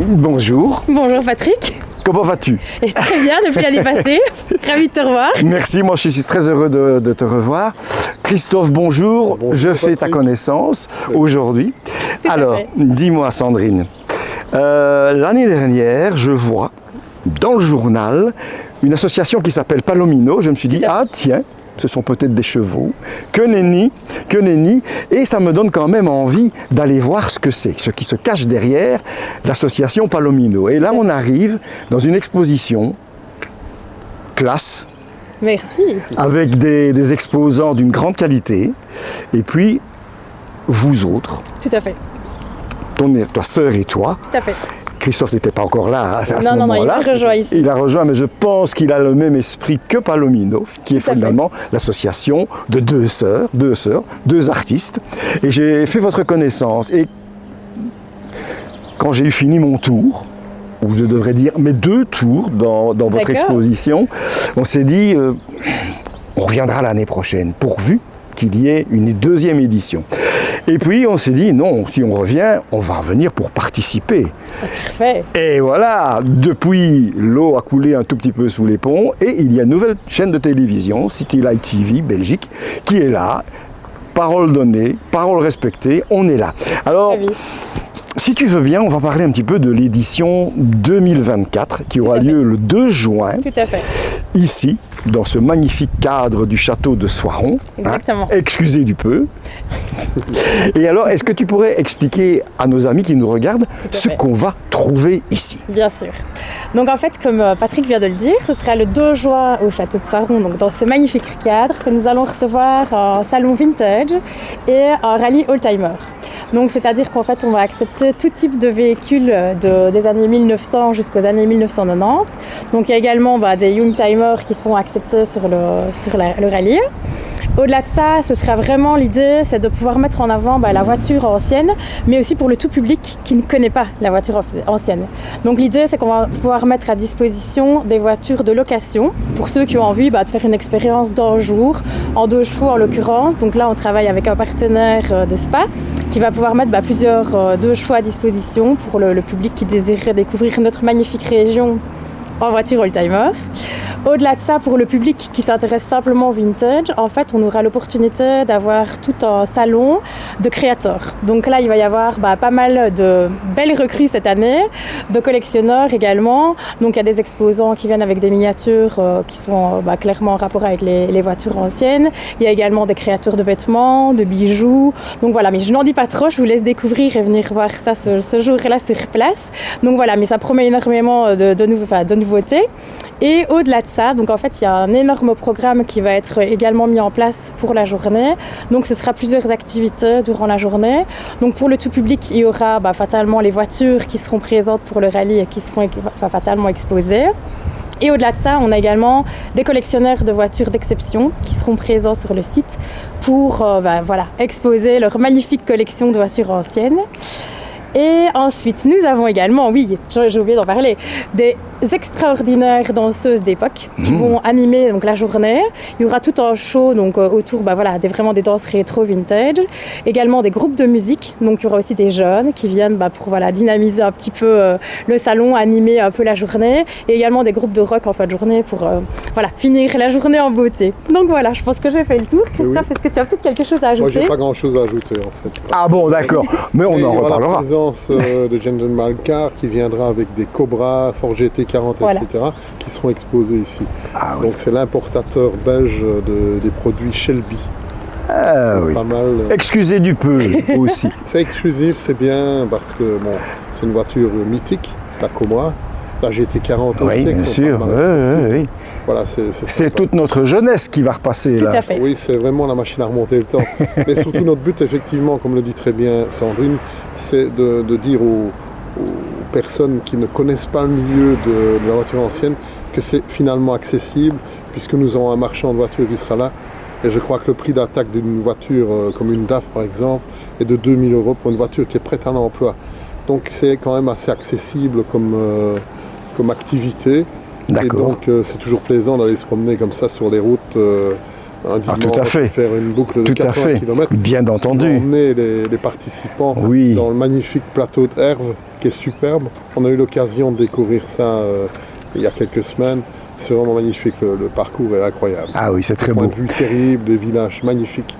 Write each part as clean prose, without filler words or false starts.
Bonjour. Bonjour Patrick. Comment vas-tu? Et très bien depuis l'année passée. Ravi de te revoir. Merci, moi je suis très heureux de te revoir. Christophe, bonjour. Je fais ta connaissance aujourd'hui. Alors, dis-moi Sandrine, l'année dernière, je vois dans le journal une association qui s'appelle Palomino. Je me suis dit, ah tiens, ce sont peut-être des chevaux. Que nenni. Et ça me donne quand même envie d'aller voir ce que c'est, ce qui se cache derrière l'association Palomino. Et là, on arrive dans une exposition classe. Merci. Avec des exposants d'une grande qualité. Et puis, vous autres. Tout à fait. Ta sœur et toi. Tout à fait. Christophe n'était pas encore là à ce moment-là. Non, il a rejoint ici. Il a rejoint, mais je pense qu'il a le même esprit que Palomino, qui est finalement l'association de deux artistes. Et j'ai fait votre connaissance. Et quand j'ai eu fini mon tour, ou je devrais dire mes 2 tours dans votre exposition, on s'est dit, on reviendra l'année prochaine, pourvu qu'il y ait une 2e édition. Et puis on s'est dit, non, si on revient, on va revenir pour participer. Parfait. Et voilà, depuis, l'eau a coulé un tout petit peu sous les ponts et il y a une nouvelle chaîne de télévision, City Light TV, Belgique, qui est là. Parole donnée, parole respectée, on est là. Alors, si tu veux bien, on va parler un petit peu de l'édition 2024 qui aura lieu le 2 juin. Tout à fait. Ici, dans ce magnifique cadre du château de Soiron. Exactement. Excusez du peu. Et alors, est-ce que tu pourrais expliquer à nos amis qui nous regardent ce qu'on va trouver ici? Bien sûr. Donc en fait, comme Patrick vient de le dire, ce sera le 2 juin au château de Soiron, donc dans ce magnifique cadre, que nous allons recevoir un salon vintage et un rallye oldtimer. Donc c'est-à-dire qu'en fait on va accepter tout type de véhicules des années 1900 jusqu'aux années 1990. Donc il y a également des youngtimers qui sont acceptés sur le rallye. Au-delà de ça, ce sera vraiment l'idée, c'est de pouvoir mettre en avant la voiture ancienne, mais aussi pour le tout public qui ne connaît pas la voiture ancienne. Donc l'idée, c'est qu'on va pouvoir mettre à disposition des voitures de location pour ceux qui ont envie de faire une expérience d'un jour, en 2 chevaux en l'occurrence. Donc là, on travaille avec un partenaire de Spa qui va pouvoir mettre plusieurs 2 chevaux à disposition pour le public qui désirerait découvrir notre magnifique région en voiture oldtimer. Au-delà de ça, pour le public qui s'intéresse simplement au vintage, en fait, on aura l'opportunité d'avoir tout un salon de créateurs. Donc là, il va y avoir pas mal de belles recrues cette année, de collectionneurs également. Donc il y a des exposants qui viennent avec des miniatures qui sont clairement en rapport avec les voitures anciennes. Il y a également des créateurs de vêtements, de bijoux. Donc voilà, mais je n'en dis pas trop, je vous laisse découvrir et venir voir ça ce jour-là sur place. Donc voilà, mais ça promet énormément de nouveautés. Et au-delà de ça, donc en fait, il y a un énorme programme qui va être également mis en place pour la journée. Donc ce sera plusieurs activités durant la journée. Donc pour le tout public, il y aura fatalement les voitures qui seront présentes pour le rallye et qui seront fatalement exposées. Et au-delà de ça, on a également des collectionneurs de voitures d'exception qui seront présents sur le site pour exposer leur magnifique collection de voitures anciennes. Et ensuite, nous avons également, j'ai oublié d'en parler, des extraordinaires danseuses d'époque qui vont animer la journée. Il y aura tout un show autour vraiment des danses rétro vintage. Également des groupes de musique. Donc il y aura aussi des jeunes qui viennent pour dynamiser un petit peu le salon, animer un peu la journée. Et également des groupes de rock en fin de journée pour finir la journée en beauté. Donc voilà, je pense que j'ai fait le tour. Christophe, est-ce que tu as peut-être quelque chose à ajouter? Moi, j'ai pas grand-chose à ajouter en fait. Ah bon, d'accord. Mais on en reparlera. La présence de Gentleman Car qui viendra avec des Cobra, Ford GT40, etc. qui seront exposés ici. Donc c'est l'importateur belge des produits Shelby. Pas mal. Excusez du peu aussi. C'est exclusif, c'est bien parce que c'est une voiture mythique, la Cobra, la GT40 aussi. Oui, bien sûr. Oui. Voilà, c'est toute notre jeunesse qui va repasser là. Tout à fait. Oui, c'est vraiment la machine à remonter le temps. Mais surtout notre but, effectivement, comme le dit très bien Sandrine, c'est de dire aux personnes qui ne connaissent pas le milieu de la voiture ancienne que c'est finalement accessible puisque nous aurons un marchand de voitures qui sera là et je crois que le prix d'attaque d'une voiture comme une DAF par exemple est de 2 000 € pour une voiture qui est prête à l'emploi. Donc c'est quand même assez accessible comme activité. Et donc c'est toujours plaisant d'aller se promener comme ça sur les routes un dimanche, tout à fait. Faire une boucle de 80 km. Bien entendu. Emmener les participants dans le magnifique plateau d'Herve qui est superbe. On a eu l'occasion de découvrir ça il y a quelques semaines. C'est vraiment magnifique, le parcours est incroyable. Ah oui, c'est très Point beau. de vue terrible, des villages magnifiques.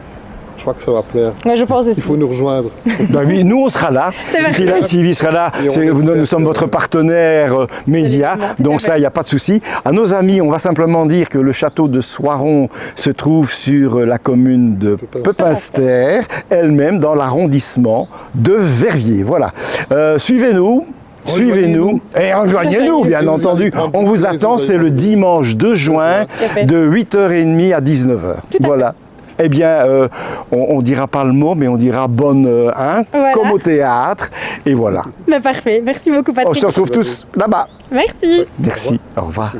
Je crois que ça va plaire. Ouais, je pense aussi. Il faut nous rejoindre. Ben oui, nous on sera là. C'est vrai. Sylvie sera là. Et on Nous espère sommes que- votre partenaire média. Effectivement, tout à Donc fait. ça, il n'y a pas de souci. À nos amis, on va simplement dire que le château de Soiron se trouve sur la commune de Pepinster, elle-même dans l'arrondissement de Verviers. Voilà. Suivez-nous. Suivez-nous et rejoignez-nous, bien Rejoignez-nous. entendu. On vous attend, c'est le dimanche 2 juin fait. de 8h30 à 19h. Voilà. Eh bien, on dira pas le mot, mais on dira bonne, Voilà. comme au théâtre. Et voilà. Bah, parfait. Merci beaucoup, On Patrick. se retrouve tous là-bas. Merci. Merci. Au revoir.